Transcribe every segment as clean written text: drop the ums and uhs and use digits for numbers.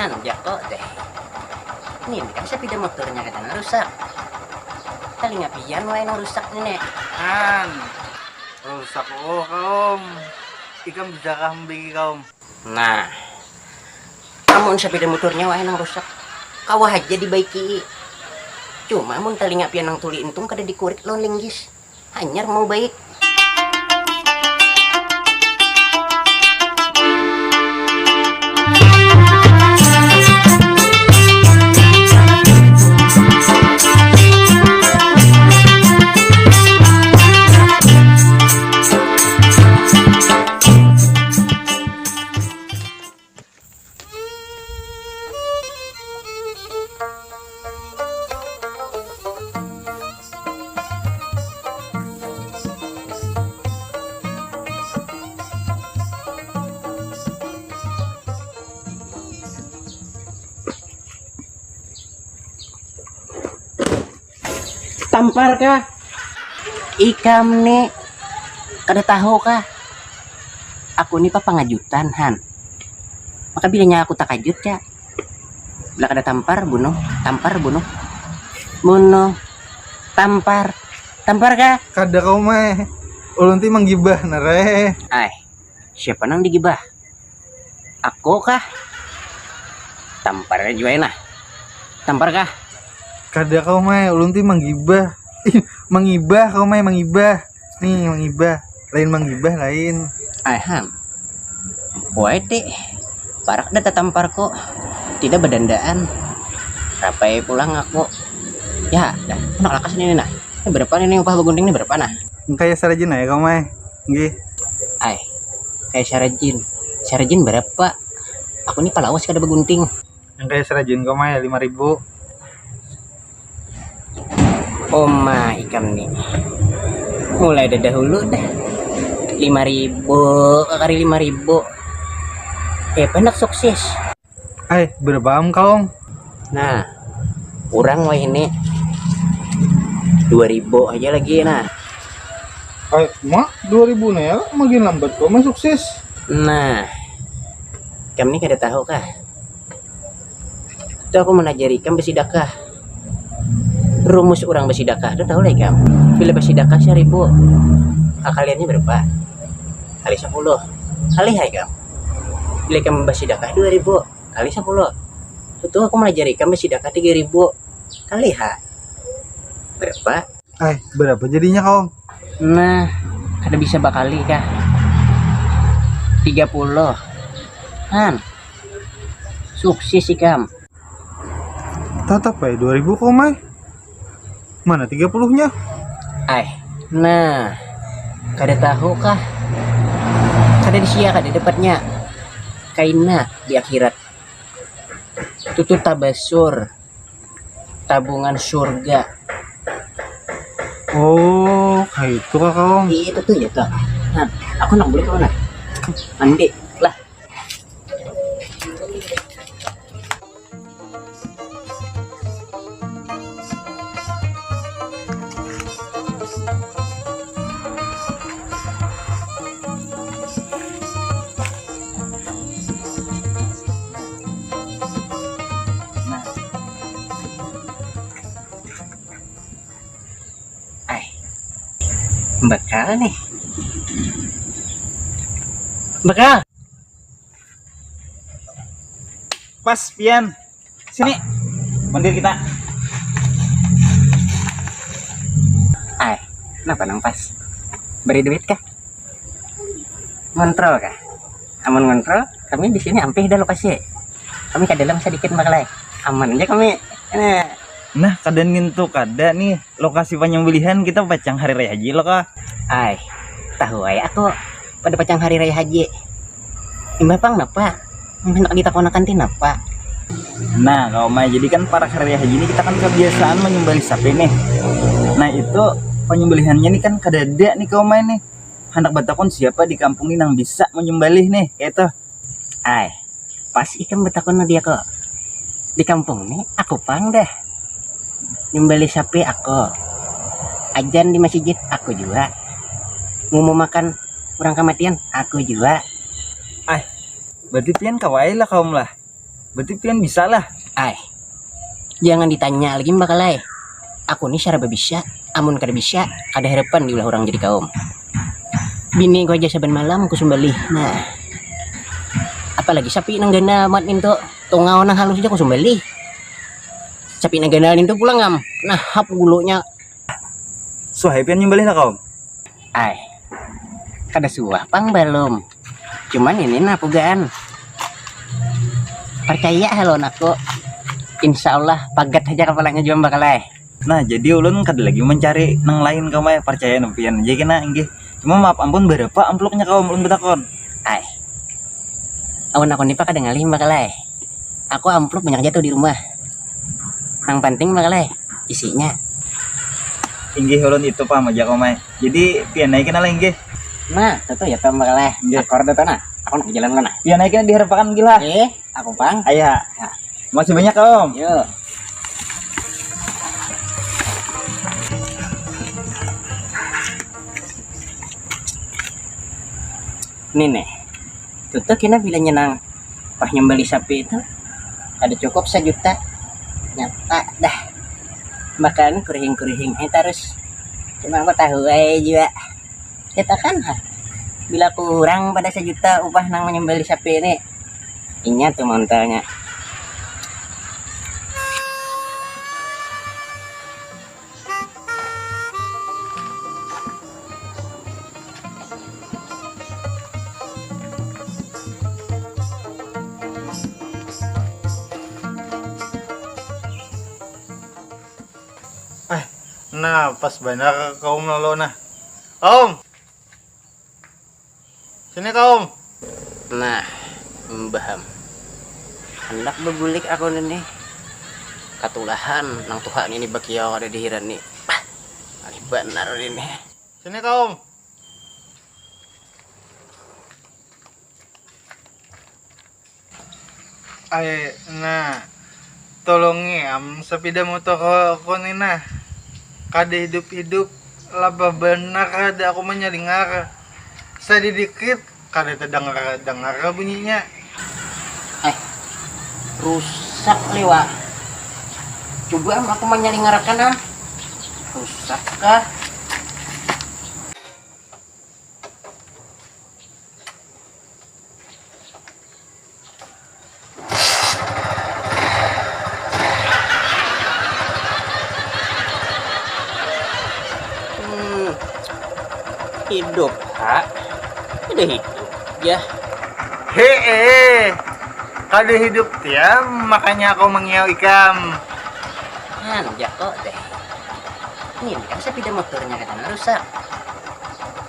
jatuh deh. Ini kan sepeda motornya katanya rusak. Kali ngapian wae nang rusak nih. Rusak kaum. Ikam bisa kambing kaum. Nah, namun sepeda motornya wae nang rusak. Kawah aja dibaiki. Cuma mun tali ngapian nang tuli entung kada dikurik lawan linggis. Hanyar mau baik. Tampar kah? Ikam nih kada tahu kah? Aku nih pangajutan Han. Maka bilanya aku tak kajut ya. Bila kada tampar bunuh, bunuh, tampar kah? Kada kau mah. Ulun ti manggibah nare. Siapa nang digibah? Aku kah? Tampar aja nah. Tampar kah? Kada kau mah, ulun ti manggibah. Mangibah kau mah mangibah. Nih mangibah. Lain manggibah lain. Han. Wae ti. Parak dah tampar kok. Tidak berdandaan. Rapai pulang aku. Ya, dah. Nak lakas ini nah. Ini berapa nih upah begunting ini berapa nah? Kayak sarajin ya kau mah. Nggih. Kayak Sarajin berapa? Aku nih palawas kada begunting. Yang kayak sarajin kau mah 5.000. Ikam nih mulai dari dahulu dah 5.000 kali 5.000 pendak sukses. Berapa kau? Nah kurang wah ini 2.000 aja lagi nah. Mak 2.000 nih ya makin lambat kau mah sukses. Nah kamu nih kada tahu kah itu aku menajari kamu bersidakah rumus orang bersidakah itu tahu lah kamu. Bila bersidakah 1.000 kaliannya berapa? Kali 10 kali hai kamu. Bila kamu bersidakah 2.000 kali 10 itu aku mengajari kamu bersidakah 3.000 kali ha berapa? Berapa jadinya kau? Nah kada bisa bakali kah 30 Han sukses sih kamu. Tetap 2.000 kau mah. Mana 30-nya? Nah kada tahu kah kada disia kada dapatnya kaina di akhirat tutur tabasur tabungan surga. Kayak itu kah kau? Itu tuh ya tuh. Nah, aku nak boleh kemana? Mandi lah. Bekal nih. Bekal. Pas pian. Sini. Mandir kita. Kenapa nang pas? Beri duit kah? Ngontrol kah? Aman ngontrol, kami di sini ampih dah lokasi. Kami ke dalam sedikit maklai. Aman aja kami. Nah, kadang ngintu kada nih lokasi penyembelihan kita pacang hari raya haji lo kah? Tahu aku pada pacang hari raya haji. Imbapang napa? Hendak ditakonakan tin napa? Nah, kalau mah jadi kan para hari raya haji ini kita kan kebiasaan menyembelih sapi nih. Nah, itu penyembelihannya nih kan kadada nih kau main nih. Hendak batakon siapa di kampung ini yang bisa menyembelih nih kayak itu. Pas ikan batakon dia kok. Di kampung nih aku pang dah. Nyembelih sapi aku. Ajan di masjid aku juga. Mau makan orang kematian aku juga. Berarti pian kawai lah kaum lah. Berarti pian bisa lah. Ay, jangan ditanya lagi bakalai. Aku nih syara bisa, amun kada bisa, ada harapan diulah orang jadi kaum. Bini ko aja saban malam ku sumbalih. Nah, apalagi sapi nang gana mat into, tungaw nang halus aja ku sumbalih. Sapi nang gana into pulang ngam, nah hap gulunya. Suhay pian nyembelih na kaum. Ay, kada suah pang belum. Cuman ini nah pugaan. Percaya halon aku. Insya Allah pagat aja kepalanya jual bakalai. Nah, jadi ulun kada lagi mencari nang lain kaum percaya pian aja kena inggih. Cuma maaf ampun berapa amplopnya kaum ulun betakon. Ay, awan aku nih pak kada ngalih bakalai. Aku amplop banyak jatuh di rumah. Yang penting bakalai isinya. Inggih ulun itu paham aja kaum. Jadi pian naikin ala inggih. Nah, itu ya tuh bakalai. Nggih. Akor itu nah. Aku nak jalan mana? Pian naikin diharapkan gila. Aku pang. Ayah. Masih banyak kaum. Yuk. Ini nih, tuh kena bilangnya nang pas nyembeli sapi itu ada cukup 1 juta nyata dah makan kurihing terus cuma aku tahu aja juga kita kan bila kurang pada 1 juta upah nang menyembeli sapi ini ingat tuh montalnya. Nah, pas benar kaum lolo nah. Kaum. Sini kaum. Nah, mbaham hendak bebulik aku nih katulahan nang Tuhan ini bakiau ada di hiran nih ali benar ini. Sini kaum. Ay, nah. Tolongi am sepeda motor ko nina. Kada hidup-hidup laba benar kada aku menyalingar. Sedikit kada terdengar bunyinya. Rusak lewa. Coba aku menyalingarkan rusak kah? Hidup, Pak. Udah hidup, ya. Hei, kada hidup tiam, makanya aku mengiau ikam. Jatuh deh. Ini kan sepeda motornya katanya rusak.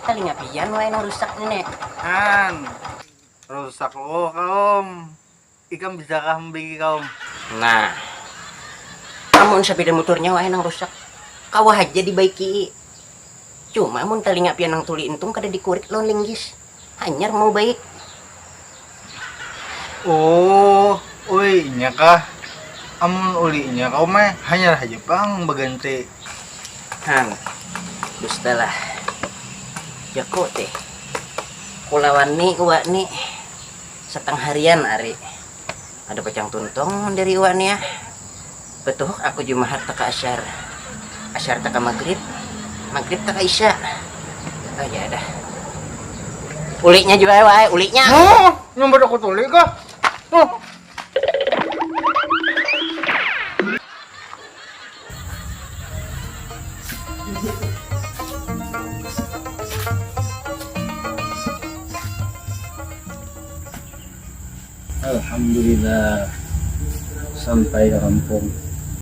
Kali ngapian wae nang rusak ini. Rusak lo kaum. Ikam bisakah membagi kaum? Nah, namun sepeda motornya wae nang rusak. Kawah aja dibaiki. Cuma mun telinga pian nang tuli entung kada dikurik lon linggis. Hanyar mau baik. Oh, nya kah? Amun ulinya kau mah hanya aja pang baganti. Dustalah. Jako teh. Kulawan nih uak nih setengah harian ari. Ada pecang tuntong dari uak nih ya. Betul aku jumahat taka asyar. Asyar taka maghrib. Maghrib taka isya. Oh ya dah. Uliknya juga wae, uliknya. Nyumber aku tuli kah? Alhamdulillah sampai kampung.